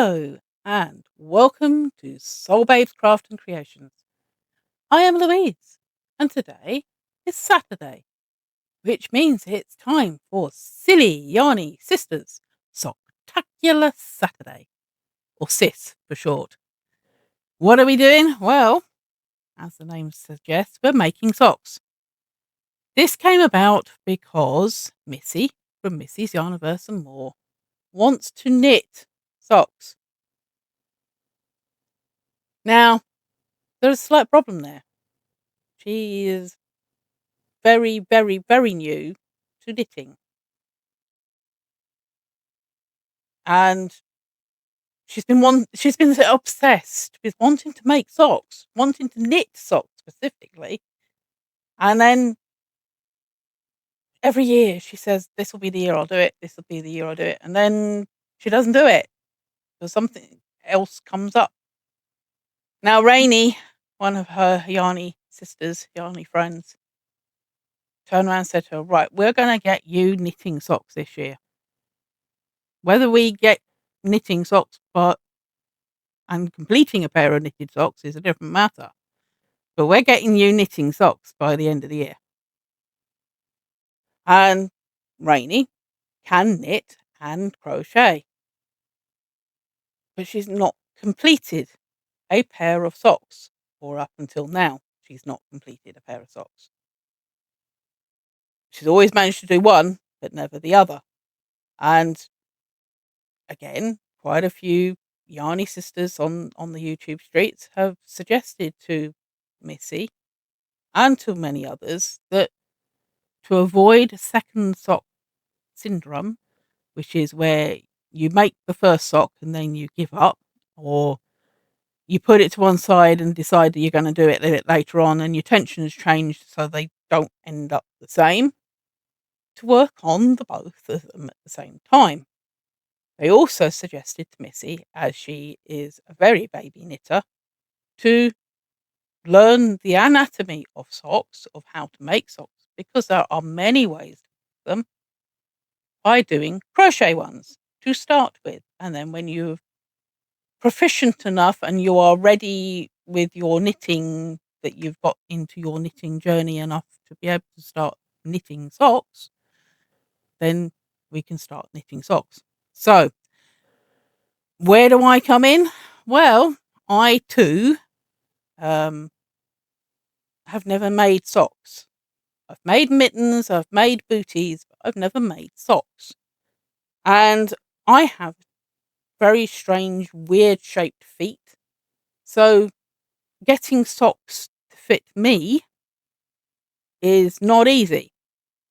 Hello and welcome to Soul Babes Craft and Creations. I am Louise and today is Saturday, which means it's time for Silly Yarny Sisters Socktacular Saturday, or SIS for short. What are we doing? Well, as the name suggests, we're making socks. This came about because Missi from Missi's Yarniverse and More wants to knit socks. Now, there's a slight problem there. She is very, very, very new to knitting. And she's been obsessed with wanting to make socks, wanting to knit socks specifically. And then every year she says, this will be the year I'll do it, this will be the year I'll do it. And then she doesn't do it because something else comes up. Now, Rainee, one of her Yarny sisters, Yarny friends, turned around and said to her, right, we're going to get you knitting socks this year. Whether we get knitting socks and completing a pair of knitted socks is a different matter. But we're getting you knitting socks by the end of the year. And Rainee can knit and crochet. But she's not completed a pair of socks. Or up until now, she's not completed a pair of socks. She's always managed to do one, but never the other. And again, quite a few Yarny sisters on the YouTube streets have suggested to Missi and to many others that to avoid second sock syndrome, which is where you make the first sock and then you give up, or you put it to one side and decide that you're going to do it later on and your tensions change so they don't end up the same, to work on the both of them at the same time. They also suggested to Missi, as she is a very baby knitter, to learn the anatomy of socks, of how to make socks, because there are many ways to make them, by doing crochet ones to start with. And then when you're proficient enough and you are ready with your knitting, that you've got into your knitting journey enough to be able to start knitting socks, then we can start knitting socks. So, where do I come in? Well, I too have never made socks. I've made mittens, I've made booties, but I've never made socks. And I have very strange, weird shaped feet. So getting socks to fit me is not easy.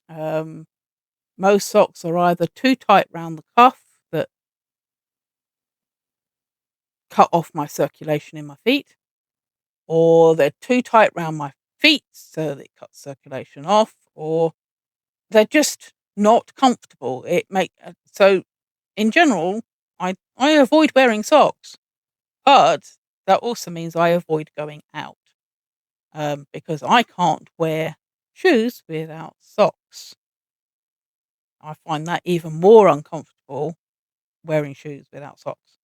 Most socks are either too tight round the cuff that cut off my circulation in my feet, or they're too tight round my feet so that it cuts circulation off, or they're just not comfortable. So in general, I avoid wearing socks, but that also means I avoid going out, because I can't wear shoes without socks. I find that even more uncomfortable, wearing shoes without socks.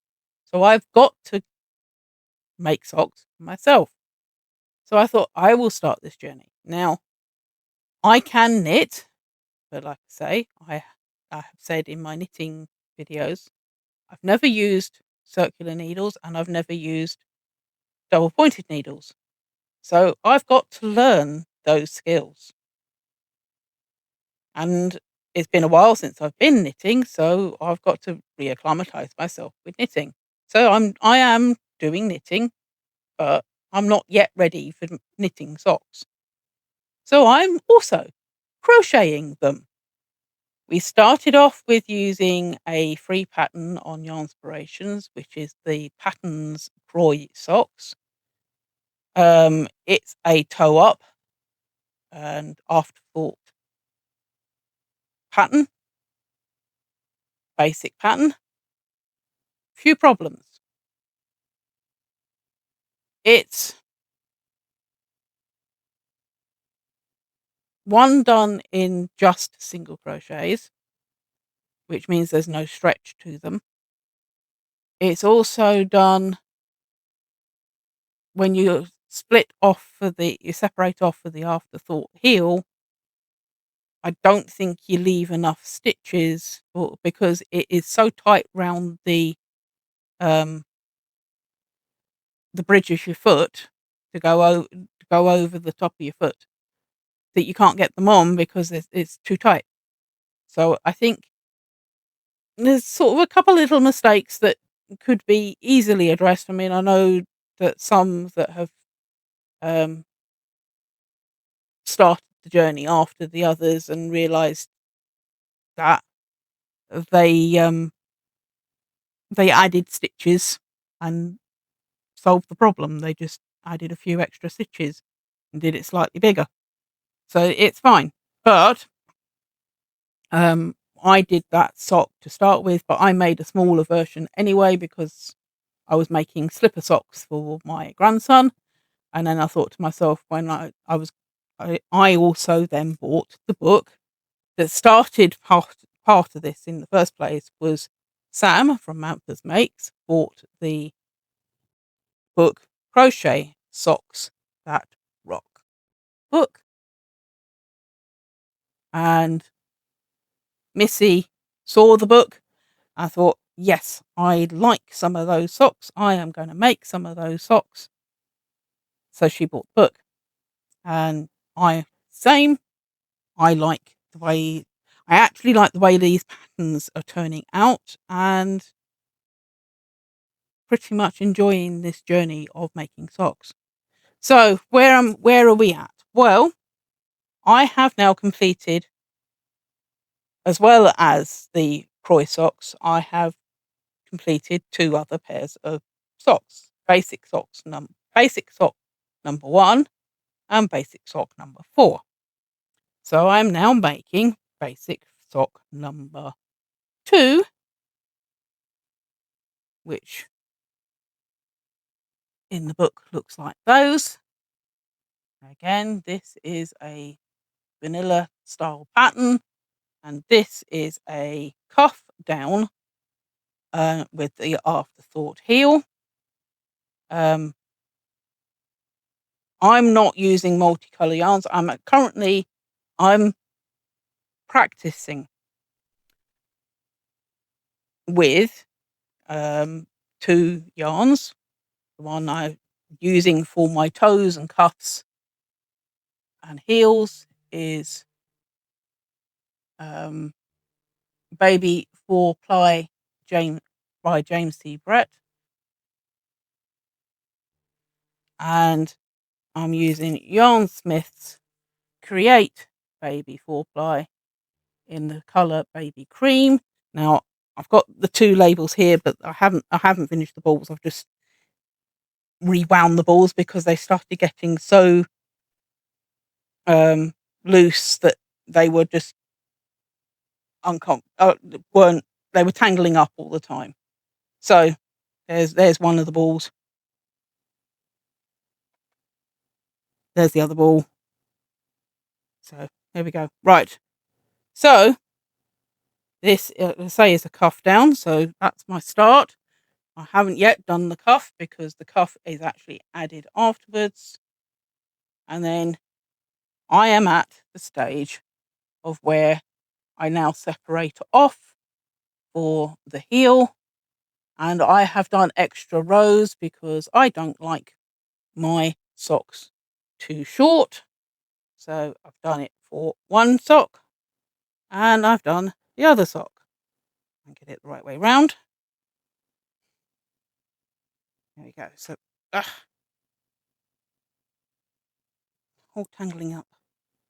So I've got to make socks myself. So I thought I will start this journey. Now, I can knit, but like I say, I have said in my knitting videos, I've never used circular needles and I've never used double pointed needles. So I've got to learn those skills. And it's been a while since I've been knitting, so I've got to reacclimatise myself with knitting. So I am doing knitting, but I'm not yet ready for knitting socks. So I'm also crocheting them. We started off with using a free pattern on Yarnspirations, which is the Patons Kroy socks. It's a toe up and afterthought pattern, basic pattern. Few problems. It's one done in just single crochets, which means there's no stretch to them. It's also done when you separate off for the afterthought heel. I don't think you leave enough stitches because it is so tight round the bridge of your foot to go over the top of your foot, that you can't get them on because it's too tight. So I think there's sort of a couple little mistakes that could be easily addressed. I mean, I know that some that have um, started the journey after the others and realised that they um, they added stitches and solved the problem. They just added a few extra stitches and did it slightly bigger, so it's fine. But I did that sock to start with, but I made a smaller version anyway because I was making slipper socks for my grandson. And then I thought to myself, when I also then bought the book that started part of this in the first place. Was Sam from Mampas Makes bought the book Crochet Socks That Rock book, and Missi saw the book. I thought, yes, I like some of those socks. I am going to make some of those socks. So she bought the book, and same. I like the way I actually like the way these patterns are turning out, and pretty much enjoying this journey of making socks. So where are we at? Well, I have now completed, as well as the Kroy socks, I have completed 2 other pairs of socks. Basic sock number 1 and basic sock number 4. So I'm now making basic sock number 2, which in the book looks like those. Again, this is a vanilla style pattern, and this is a cuff down with the afterthought heel. I'm not using multicolour yarns. I'm practicing with 2 yarns. The one I'm using for my toes and cuffs and heels is Baby 4-ply by James T. Brett, and I'm using Yarnsmith's Create Baby 4-ply in the colour Baby Cream. Now I've got the 2 labels here, but I haven't finished the balls. I've just rewound the balls because they started getting so loose that they were just weren't they were tangling up all the time. So there's one of the balls. There's the other ball. So there we go. Right. So this, say, is a cuff down. So that's my start. I haven't yet done the cuff because the cuff is actually added afterwards. And then I am at the stage of where I now separate off for the heel. And I have done extra rows because I don't like my socks too short. So I've done it for one sock and I've done the other sock. And get it the right way round. There we go. So, all tangling up.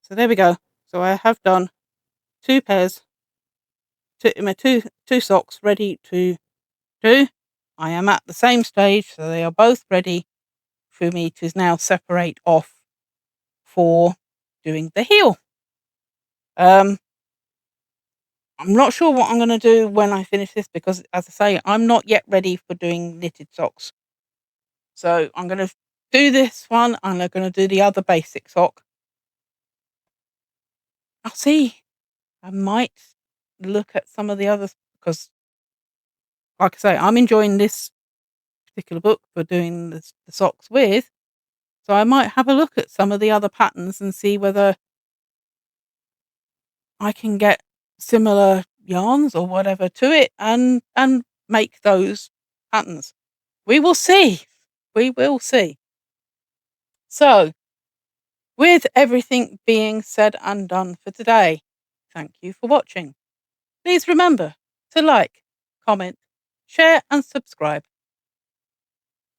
So there we go. So I have done 2 pairs, my two socks ready to do. I am at the same stage, so they are both ready for me to now separate off for doing the heel. I'm not sure what I'm going to do when I finish this because, as I say, I'm not yet ready for doing knitted socks. So I'm going to do this one and I'm going to do the other basic sock. I'll see. I might look at some of the others because like I say, I'm enjoying this particular book for doing the socks with. So I might have a look at some of the other patterns and see whether I can get similar yarns or whatever to it and make those patterns. We will see. We will see. So, with everything being said and done for today, thank you for watching. Please remember to like, comment, share and subscribe.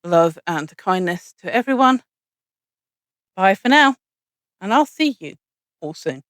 Love and kindness to everyone. Bye for now, and I'll see you all soon.